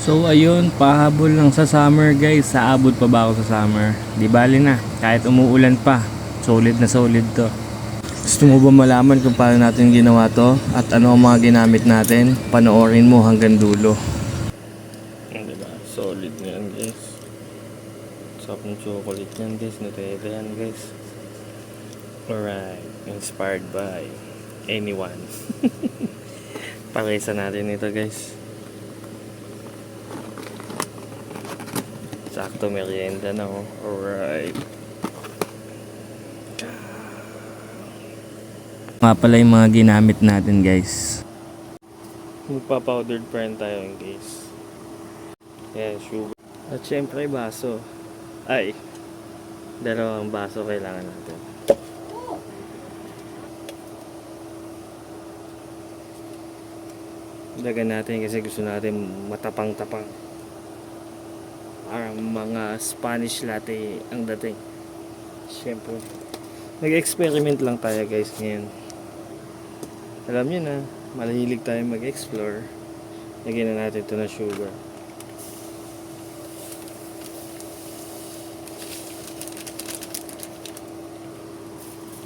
So ayun, pahabol lang sa summer guys. Saabot pa ba ako sa summer? Di bali na, kahit umuulan pa, solid na solid to. Gusto mo ba malaman kung paano natin ginawa to at ano ang mga ginamit natin? Panoorin mo hanggang dulo. Diba? Solid na yan guys. Sarap ng chocolate yan guys. Nutella yan guys. Alright, inspired by anyone. Pakisa natin ito guys. Sakto merienda na oh. Alright. Mga pala yung mga ginamit natin guys. Magpa-powdered pa rin tayo guys. Yan, sugar. At syempre baso. Ay, dalawang baso kailangan natin. Dagan natin kasi gusto natin matapang-tapang. Parang mga Spanish latte ang dating. Syempre, nag-experiment lang tayo guys ngayon. Alam nyo na, mahilig tayo mag-explore. Lagyan na natin ito na sugar.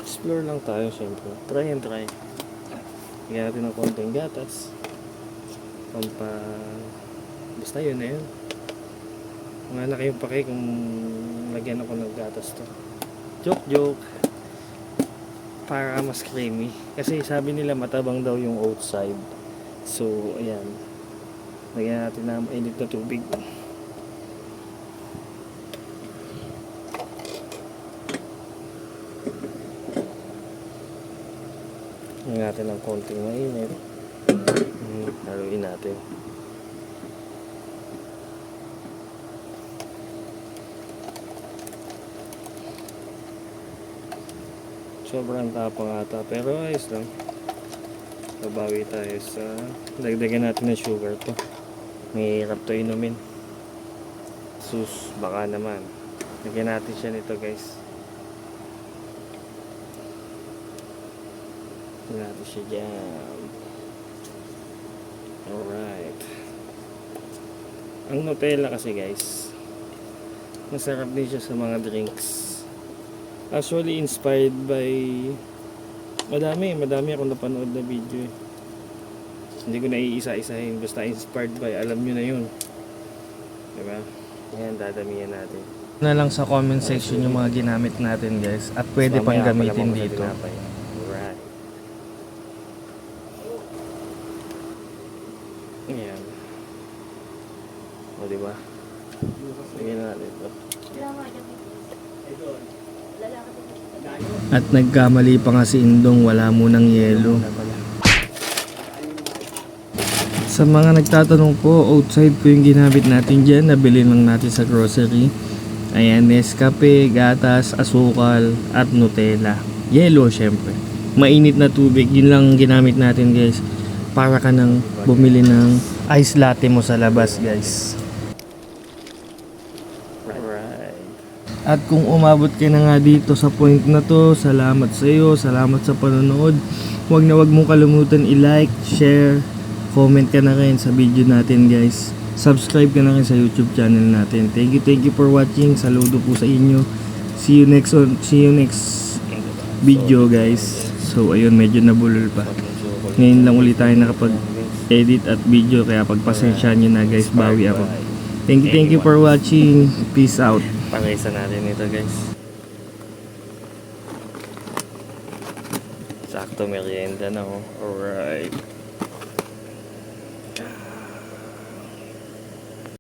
Explore lang tayo syempre. Try and try. Lagyan natin ng konting gatas. Basta yun na yun. Mga na kayong pake kung lagyan ako ng gatas to. Joke. Para mas creamy. Kasi sabi nila matabang daw yung outside. So, ayan. Lagyan natin ng mainit na tubig. Lagyan natin ng konting mainit. Haluin natin. Sobrang tapang ata pero ayos lang. Babawi tayo sa dagdagan natin ng sugar to. Mahirap to inumin. Sus, baka naman. Lagyan natin siya nito guys. Lagyan natin siya dyan. Alright. Ang Nutella kasi guys, masarap din siya sa mga drinks. Actually inspired by madami akong napanood na video. Hindi ko na iisa-isahin, basta inspired by, alam nyo na yun, diba? Ayan, dadamihan natin na lang sa comment section yung mga ginamit natin guys, at pwede pang gamitin dito. Alright. Ayan, o diba, lagyan na natin ito. At nagkamali pa nga si Indong, wala munang yelo. Sa mga nagtatanong po, outside po yung ginamit natin dyan. Nabili lang natin sa grocery. Ayan, Nescafe, gatas, asukal, at Nutella. Yelo syempre. Mainit na tubig, yun lang ginamit natin guys. Para ka nang bumili ng ice latte mo sa labas guys. At kung umabot ka na nga dito sa point na to, salamat sa iyo, salamat sa panonood. Huwag mong kalimutan i-like, share, comment ka na rin sa video natin guys. Subscribe ka na rin sa YouTube channel natin. Thank you for watching. Saludo po sa inyo. See you next video guys. So ayun, medyo nabulol pa. Ngayon lang ulit tayo nakapag-edit at video, kaya pagpasensya nyo na guys, bawi ako. Thank you for watching. Peace out. Pangisa natin ito guys. Sakto merienda na oh. Alright.